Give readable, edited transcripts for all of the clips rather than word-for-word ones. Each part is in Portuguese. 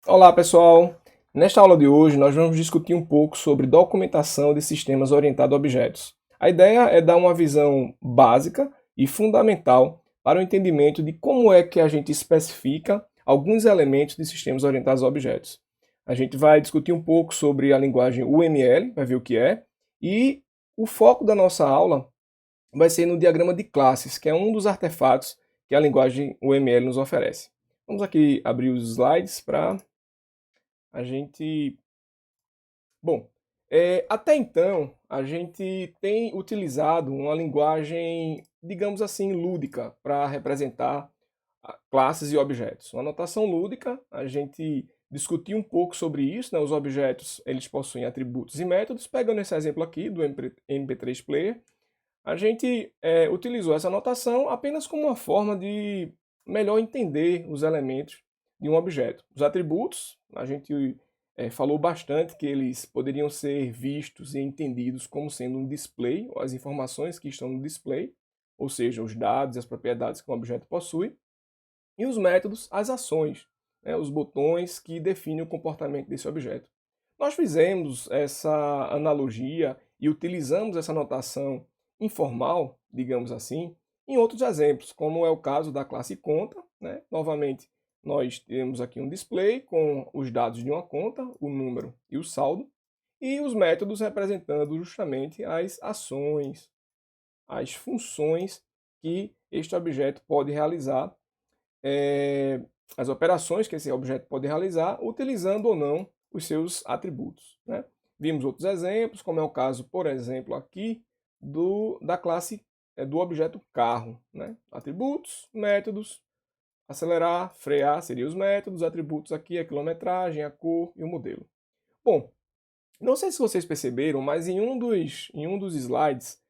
Olá, pessoal! Nesta aula de hoje, nós vamos discutir um pouco sobre documentação de sistemas orientados a objetos. A ideia é dar uma visão básica e fundamental para o entendimento de como é que a gente especifica alguns elementos de sistemas orientados a objetos. A gente vai discutir um pouco sobre a linguagem UML, vai ver o que é, e o foco da nossa aula vai ser no diagrama de classes, que é um dos artefatos que a linguagem UML nos oferece. Vamos aqui abrir os slides para a gente. Bom, até então a gente tem utilizado uma linguagem, digamos assim, lúdica para representar classes e objetos. Uma notação lúdica, a gente discutiu um pouco sobre isso, né? Os objetos eles possuem atributos e métodos. Pegando esse exemplo aqui do MP3 Player, a gente utilizou essa notação apenas como uma forma de melhor entender os elementos de um objeto. Os atributos, a gente falou bastante que eles poderiam ser vistos e entendidos como sendo um display, ou as informações que estão no display, ou seja, os dados e as propriedades que um objeto possui. E os métodos, as ações, né, os botões que definem o comportamento desse objeto. Nós fizemos essa analogia e utilizamos essa notação informal, digamos assim, em outros exemplos, como é o caso da classe conta, né? Novamente, nós temos aqui um display com os dados de uma conta, o número e o saldo, e os métodos representando justamente as ações, as funções que este objeto pode realizar, é, as operações que esse objeto pode realizar, utilizando ou não os seus atributos, né? Vimos outros exemplos, como é o caso, por exemplo, aqui da classe do objeto carro, né? Atributos, métodos, acelerar, frear seriam os métodos, atributos aqui a quilometragem, a cor e o modelo. Bom, não sei se vocês perceberam, mas em um dos slides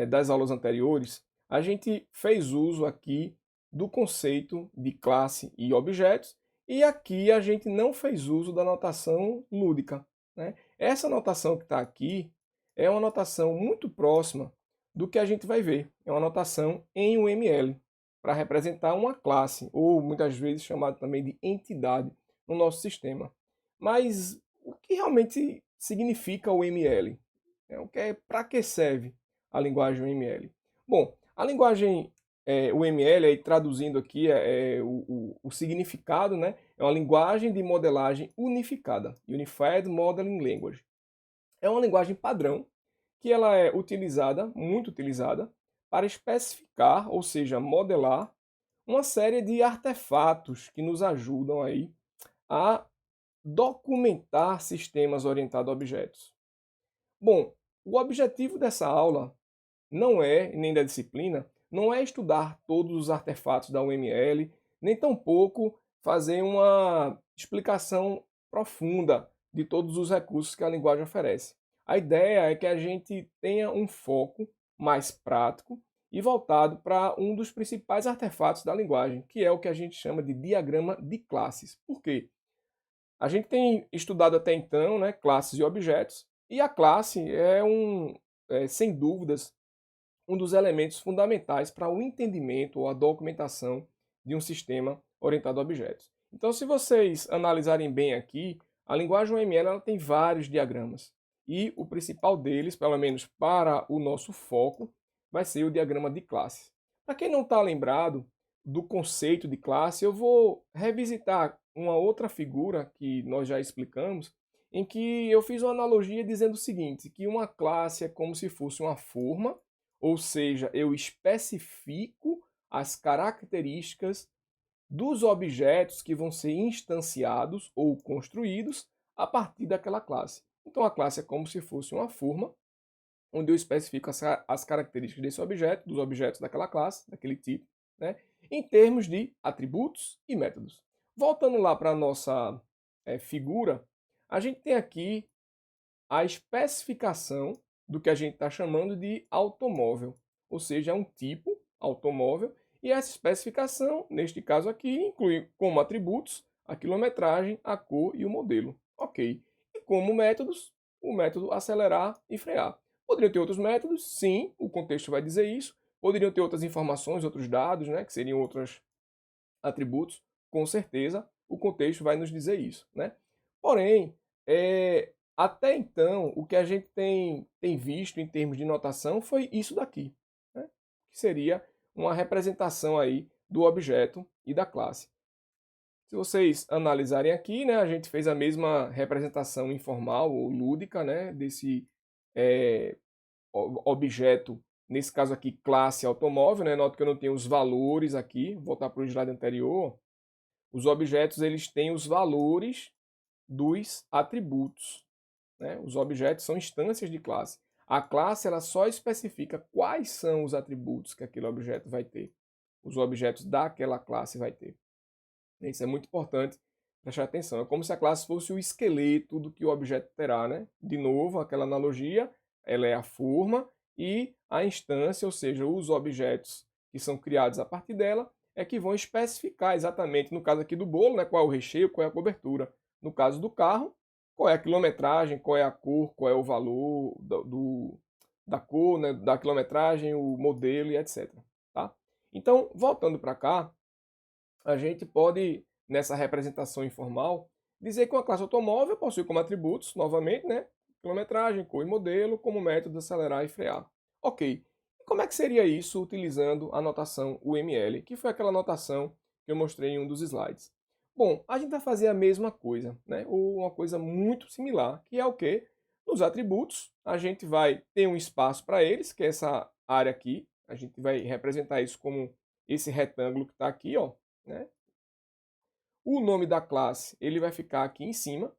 das aulas anteriores, a gente fez uso aqui do conceito de classe e objetos, e aqui a gente não fez uso da notação lúdica, né? Essa notação que está aqui é uma notação muito próxima do que a gente vai ver. É uma notação em UML, para representar uma classe, ou muitas vezes chamada também de entidade no nosso sistema. Mas o que realmente significa o ML? Para que serve a linguagem UML? Bom, a linguagem UML, aí, traduzindo aqui o significado, né, é uma linguagem de modelagem unificada, Unified Modeling Language. É uma linguagem padrão que ela é utilizada, muito utilizada, para especificar, ou seja, modelar uma série de artefatos que nos ajudam aí a documentar sistemas orientados a objetos. Bom, o objetivo dessa aula não é, nem da disciplina, não é estudar todos os artefatos da UML, nem tampouco fazer uma explicação profunda de todos os recursos que a linguagem oferece. A ideia é que a gente tenha um foco mais prático e voltado para um dos principais artefatos da linguagem, que é o que a gente chama de diagrama de classes. Por quê? A gente tem estudado até então, né, classes e objetos, e a classe sem dúvidas, um dos elementos fundamentais para o entendimento ou a documentação de um sistema orientado a objetos. Então, se vocês analisarem bem aqui, a linguagem UML ela tem vários diagramas. E o principal deles, pelo menos para o nosso foco, vai ser o diagrama de classes. Para quem não está lembrado do conceito de classe, eu vou revisitar uma outra figura que nós já explicamos, em que eu fiz uma analogia dizendo o seguinte, que uma classe é como se fosse uma forma, ou seja, eu especifico as características dos objetos que vão ser instanciados ou construídos a partir daquela classe. Então a classe é como se fosse uma forma, onde eu especifico as características desse objeto, dos objetos daquela classe, daquele tipo, né, em termos de atributos e métodos. Voltando lá para a nossa figura, a gente tem aqui a especificação do que a gente está chamando de automóvel, ou seja, é um tipo automóvel, e essa especificação, neste caso aqui, inclui como atributos a quilometragem, a cor e o modelo. Ok. E como métodos, o método acelerar e frear. Poderiam ter outros métodos? Sim, o contexto vai dizer isso. Poderiam ter outras informações, outros dados, né, que seriam outros atributos, com certeza, o contexto vai nos dizer isso, né? Porém, até então, o que a gente tem visto em termos de notação foi isso daqui, né? Que seria uma representação aí do objeto e da classe. Se vocês analisarem aqui, né, a gente fez a mesma representação informal ou lúdica, né, desse objeto, nesse caso aqui, classe automóvel, né? Nota que eu não tenho os valores aqui, vou voltar para o slide anterior. Os objetos eles têm os valores dos atributos, né? Os objetos são instâncias de classe. A classe ela só especifica quais são os atributos que aquele objeto vai ter. Os objetos daquela classe vai ter. Isso é muito importante prestar atenção. É como se a classe fosse o esqueleto do que o objeto terá, né? De novo, aquela analogia, ela é a forma e a instância, ou seja, os objetos que são criados a partir dela, é que vão especificar exatamente, no caso aqui do bolo, né, qual é o recheio, qual é a cobertura. No caso do carro, qual é a quilometragem, qual é a cor, qual é o valor da cor, né, da quilometragem, o modelo e etc. Tá? Então, voltando para cá, a gente pode, nessa representação informal, dizer que uma classe automóvel possui como atributos, novamente, né, quilometragem, cor e modelo, como método de acelerar e frear. Ok. E como é que seria isso utilizando a notação UML, que foi aquela notação que eu mostrei em um dos slides? Bom, a gente vai fazer a mesma coisa, né, ou uma coisa muito similar, que é o quê? Nos atributos, a gente vai ter um espaço para eles, que é essa área aqui, a gente vai representar isso como esse retângulo que está aqui, ó, né? O nome da classe ele vai ficar aqui em cima,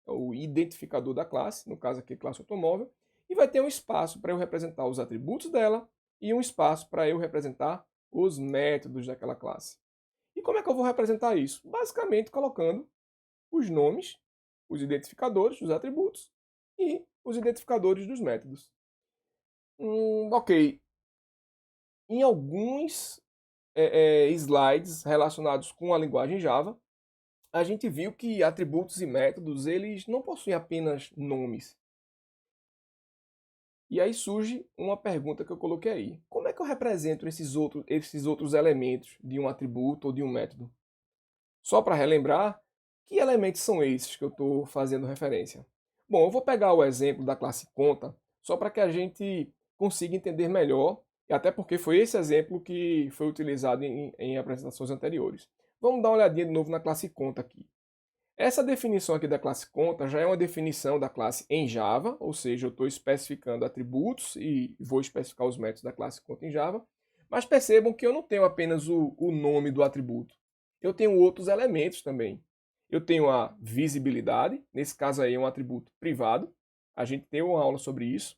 o identificador da classe, no caso aqui classe automóvel, e vai ter um espaço para eu representar os atributos dela e um espaço para eu representar os métodos daquela classe. E como é que eu vou representar isso? Basicamente colocando os nomes, os identificadores dos atributos e os identificadores dos métodos. Ok. Em alguns slides relacionados com a linguagem Java, a gente viu que atributos e métodos eles não possuem apenas nomes. E aí surge uma pergunta que eu coloquei aí. Como é que eu represento esses outros elementos de um atributo ou de um método? Só para relembrar, que elementos são esses que eu estou fazendo referência? Bom, eu vou pegar o exemplo da classe conta, só para que a gente consiga entender melhor, e até porque foi esse exemplo que foi utilizado em apresentações anteriores. Vamos dar uma olhadinha de novo na classe conta aqui. Essa definição aqui da classe conta já é uma definição da classe em Java, ou seja, eu estou especificando atributos e vou especificar os métodos da classe conta em Java, mas percebam que eu não tenho apenas o nome do atributo, eu tenho outros elementos também. Eu tenho a visibilidade, nesse caso aí é um atributo privado, a gente tem uma aula sobre isso.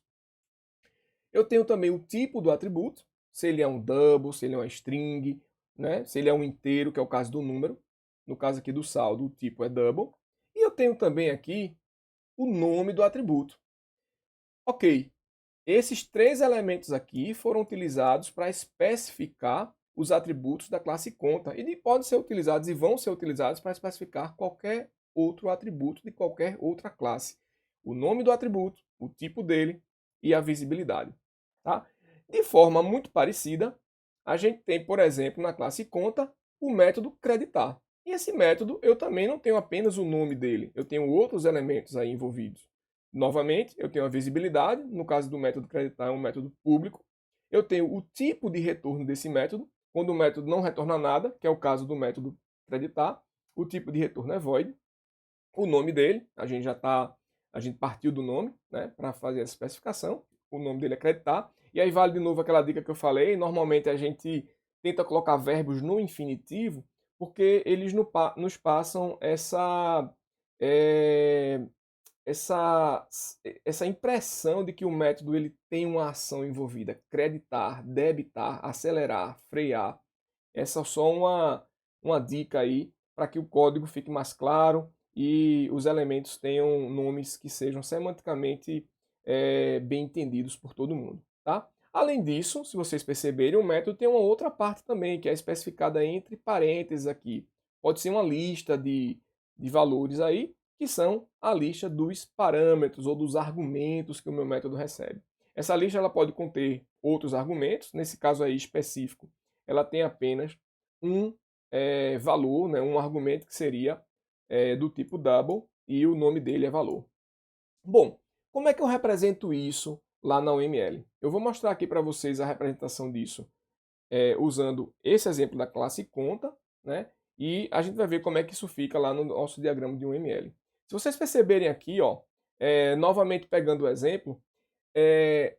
Eu tenho também o tipo do atributo, se ele é um double, se ele é uma string, né? Se ele é um inteiro, que é o caso do número. No caso aqui do saldo, o tipo é double. E eu tenho também aqui o nome do atributo. Ok, esses três elementos aqui foram utilizados para especificar os atributos da classe conta e podem ser utilizados e vão ser utilizados para especificar qualquer outro atributo de qualquer outra classe. O nome do atributo, o tipo dele e a visibilidade. Tá? De forma muito parecida, a gente tem, por exemplo, na classe conta, o método creditar. E esse método eu também não tenho apenas o nome dele, eu tenho outros elementos aí envolvidos. Novamente, eu tenho a visibilidade, no caso do método creditar é um método público. Eu tenho o tipo de retorno desse método, quando o método não retorna nada, que é o caso do método creditar, o tipo de retorno é void. O nome dele, a gente partiu do nome, né, para fazer essa especificação. O nome dele é creditar. E aí vale de novo aquela dica que eu falei, normalmente a gente tenta colocar verbos no infinitivo, porque eles nos passam é, essa, essa impressão de que o método ele tem uma ação envolvida, creditar, debitar, acelerar, frear. Essa é só uma dica aí para que o código fique mais claro e os elementos tenham nomes que sejam semanticamente bem entendidos por todo mundo. Tá? Além disso, se vocês perceberem, o método tem uma outra parte também, que é especificada entre parênteses aqui. Pode ser uma lista de valores aí, que são a lista dos parâmetros ou dos argumentos que o meu método recebe. Essa lista ela pode conter outros argumentos, nesse caso aí específico, ela tem apenas um valor, né, um argumento que seria do tipo double e o nome dele é valor. Bom, como é que eu represento isso lá na UML? Eu vou mostrar aqui para vocês a representação disso usando esse exemplo da classe conta, né? E a gente vai ver como é que isso fica lá no nosso diagrama de UML. Se vocês perceberem aqui, ó, novamente pegando o exemplo,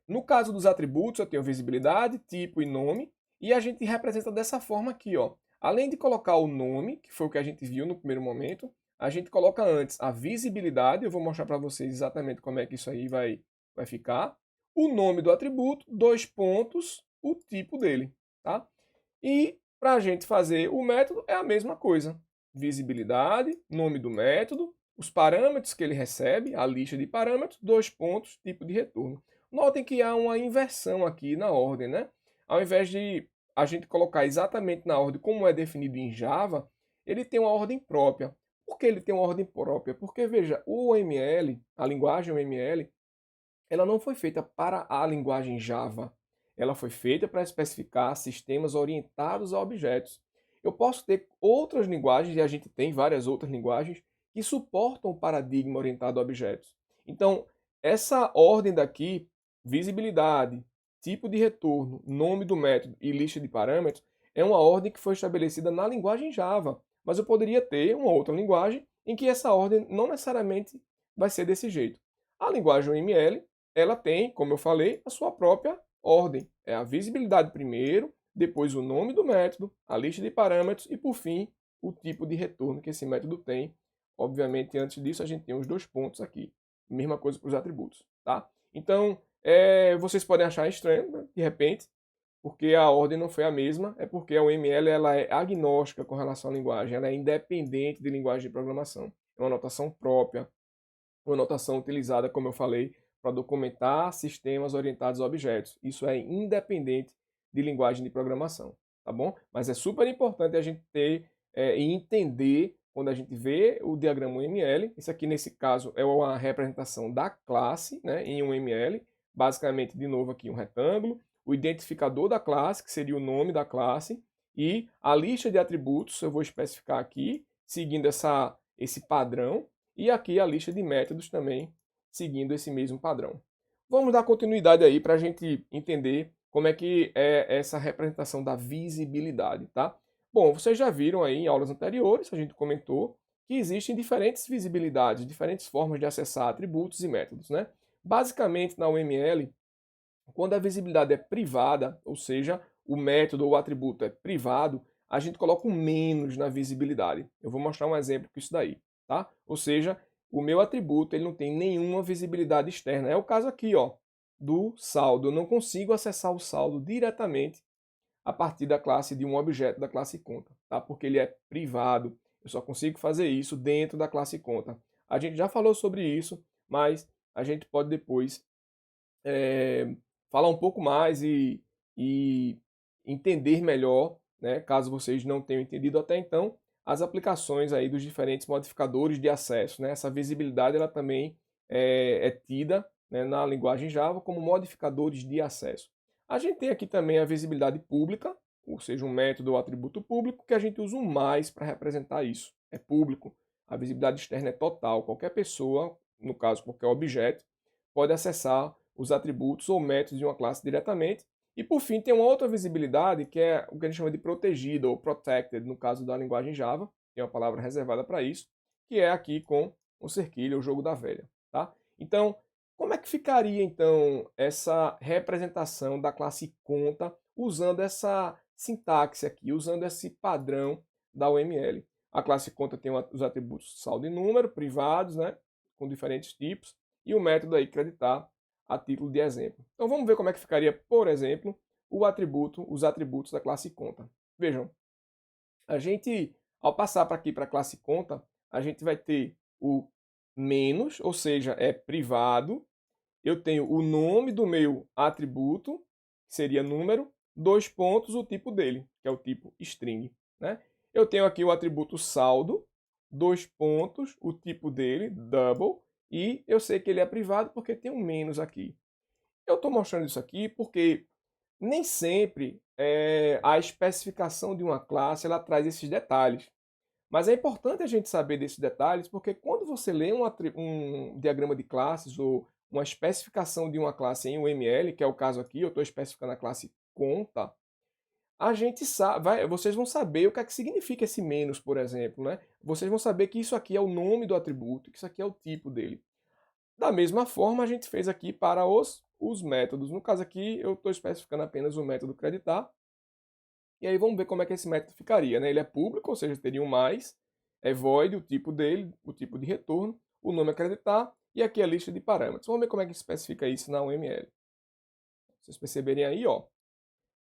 no caso dos atributos, eu tenho visibilidade, tipo e nome, e a gente representa dessa forma aqui, ó. Além de colocar o nome, que foi o que a gente viu no primeiro momento, a gente coloca antes a visibilidade, eu vou mostrar para vocês exatamente como é que isso aí vai ficar, o nome do atributo, dois pontos, o tipo dele, tá? E para a gente fazer o método é a mesma coisa. Visibilidade, nome do método, os parâmetros que ele recebe, a lista de parâmetros, dois pontos, tipo de retorno. Notem que há uma inversão aqui na ordem, né? Ao invés de a gente colocar exatamente na ordem como é definido em Java, ele tem uma ordem própria. Por que ele tem uma ordem própria? Porque, veja, o OML, a linguagem OML, ela não foi feita para a linguagem Java. Ela foi feita para especificar sistemas orientados a objetos. Eu posso ter outras linguagens, e a gente tem várias outras linguagens, que suportam o paradigma orientado a objetos. Então, essa ordem daqui, visibilidade, tipo de retorno, nome do método e lista de parâmetros, é uma ordem que foi estabelecida na linguagem Java. Mas eu poderia ter uma outra linguagem em que essa ordem não necessariamente vai ser desse jeito. A linguagem UML ela tem, como eu falei, a sua própria ordem. É a visibilidade primeiro, depois o nome do método, a lista de parâmetros e, por fim, o tipo de retorno que esse método tem. Obviamente, antes disso, a gente tem os dois pontos aqui. Mesma coisa para os atributos, tá? Então, vocês podem achar estranho, né, de repente, porque a ordem não foi a mesma, é porque a UML ela é agnóstica com relação à linguagem, ela é independente de linguagem de programação. É uma notação própria, uma notação utilizada, como eu falei, para documentar sistemas orientados a objetos. Isso é independente de linguagem de programação, tá bom? Mas é super importante a gente ter e entender quando a gente vê o diagrama UML. Isso aqui, nesse caso, é uma representação da classe, né, em UML. Basicamente, de novo aqui, um retângulo. O identificador da classe, que seria o nome da classe. E a lista de atributos, eu vou especificar aqui, seguindo esse padrão. E aqui a lista de métodos também, seguindo esse mesmo padrão. Vamos dar continuidade aí para a gente entender como é que é essa representação da visibilidade, tá? Bom, vocês já viram aí em aulas anteriores, a gente comentou que existem diferentes visibilidades, diferentes formas de acessar atributos e métodos, né? Basicamente, na UML, quando a visibilidade é privada, ou seja, o método ou o atributo é privado, a gente coloca um menos na visibilidade. Eu vou mostrar um exemplo com isso daí, tá? Ou seja, o meu atributo ele não tem nenhuma visibilidade externa. É o caso aqui, ó, do saldo. Eu não consigo acessar o saldo diretamente a partir da classe de um objeto da classe conta, tá? Porque ele é privado. Eu só consigo fazer isso dentro da classe conta. A gente já falou sobre isso, mas a gente pode depois falar um pouco mais e entender melhor, né, caso vocês não tenham entendido até então, as aplicações aí dos diferentes modificadores de acesso. Né? Essa visibilidade ela também é tida, né, na linguagem Java como modificadores de acesso. A gente tem aqui também a visibilidade pública, ou seja, um método ou atributo público, que a gente usa um mais para representar isso. É público. A visibilidade externa é total. Qualquer pessoa, no caso qualquer objeto, pode acessar os atributos ou métodos de uma classe diretamente. E por fim, tem uma outra visibilidade que é o que a gente chama de protegida ou protected, no caso da linguagem Java, tem uma palavra reservada para isso, que é aqui com o cerquilho, o jogo da velha. Tá? Então, como é que ficaria então essa representação da classe conta usando essa sintaxe aqui, usando esse padrão da UML? A classe conta tem os atributos saldo e número, privados, né, com diferentes tipos, e o método aí creditar a título de exemplo. Então vamos ver como é que ficaria, por exemplo, os atributos da classe conta. Vejam, a gente, ao passar para aqui para a classe conta, a gente vai ter o menos, ou seja, é privado. Eu tenho o nome do meu atributo, que seria número, dois pontos, o tipo dele, que é o tipo string. Né? Eu tenho aqui o atributo saldo, dois pontos, o tipo dele, double, e eu sei que ele é privado porque tem um menos aqui. Eu estou mostrando isso aqui porque nem sempre a especificação de uma classe ela traz esses detalhes. Mas é importante a gente saber desses detalhes, porque quando você lê um diagrama de classes ou uma especificação de uma classe em UML, que é o caso aqui, eu estou especificando a classe conta, a gente sabe, vocês vão saber o que é que significa esse menos, por exemplo, né? Vocês vão saber que isso aqui é o nome do atributo, que isso aqui é o tipo dele. Da mesma forma, a gente fez aqui para os métodos. No caso aqui, eu estou especificando apenas o método creditar. E aí vamos ver como é que esse método ficaria, né? Ele é público, ou seja, teria um mais, é void, o tipo dele, o tipo de retorno, o nome acreditar, e aqui a lista de parâmetros. Vamos ver como é que especifica isso na UML. Vocês perceberem aí, ó,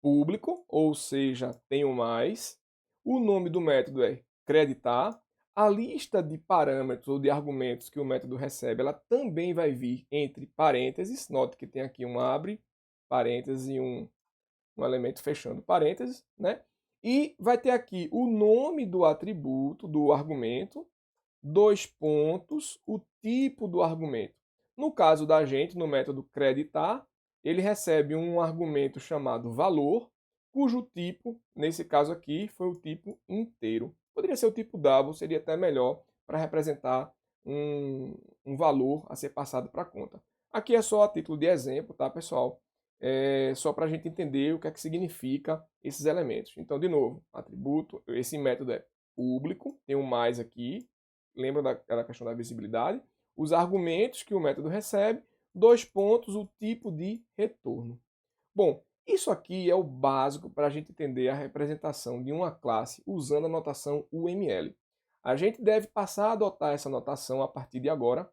público, ou seja, tem um mais, o nome do método é creditar, a lista de parâmetros ou de argumentos que o método recebe, ela também vai vir entre parênteses, note que tem aqui um abre parênteses e um elemento fechando parênteses, né? E vai ter aqui o nome do atributo, do argumento, dois pontos, o tipo do argumento. No caso da gente, no método creditar, ele recebe um argumento chamado valor, cujo tipo, nesse caso aqui, foi o tipo inteiro. Poderia ser o tipo double, seria até melhor para representar um valor a ser passado para a conta. Aqui é só a título de exemplo, tá, pessoal? Só para a gente entender o que é que significa esses elementos. Então, de novo, atributo, esse método é público, tem um mais aqui, lembra da questão da visibilidade, os argumentos que o método recebe, dois pontos, o tipo de retorno. Bom, isso aqui é o básico para a gente entender a representação de uma classe usando a notação UML. A gente deve passar a adotar essa notação a partir de agora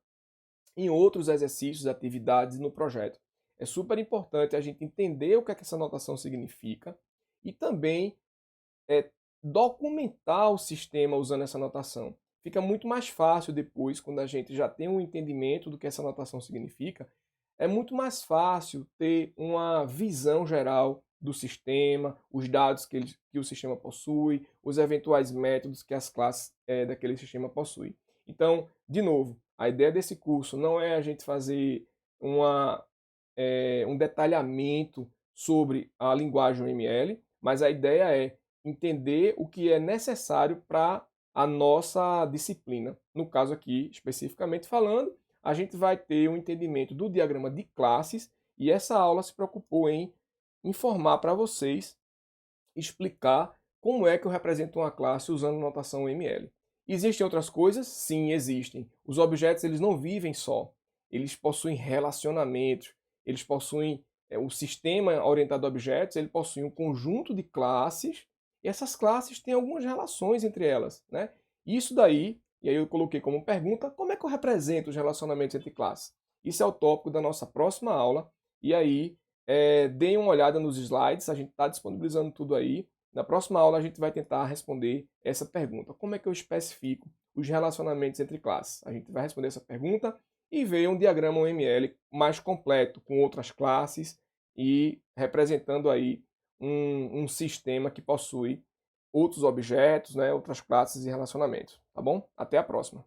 em outros exercícios, atividades no projeto. É super importante a gente entender o que é que essa notação significa e também documentar o sistema usando essa notação. Fica muito mais fácil depois, quando a gente já tem um entendimento do que essa notação significa, é muito mais fácil ter uma visão geral do sistema, os dados que o sistema possui, os eventuais métodos que as classes daquele sistema possuem. Então, de novo, a ideia desse curso não é a gente fazer um detalhamento sobre a linguagem UML, mas a ideia é entender o que é necessário para a nossa disciplina. No caso aqui, especificamente falando, a gente vai ter um entendimento do diagrama de classes e essa aula se preocupou em informar para vocês, explicar como é que eu represento uma classe usando notação UML. Existem outras coisas? Sim, existem. Os objetos eles não vivem só. Eles possuem relacionamentos, eles possuem o sistema orientado a objetos, ele possui um conjunto de classes e essas classes têm algumas relações entre elas, né? Isso daí, e aí eu coloquei como pergunta, como é que eu represento os relacionamentos entre classes? Isso é o tópico da nossa próxima aula e aí deem uma olhada nos slides, a gente está disponibilizando tudo aí. Na próxima aula a gente vai tentar responder essa pergunta. Como é que eu especifico os relacionamentos entre classes? A gente vai responder essa pergunta e ver um diagrama UML mais completo, com outras classes e representando aí um sistema que possui outros objetos, né, outras classes e relacionamentos. Tá bom? Até a próxima.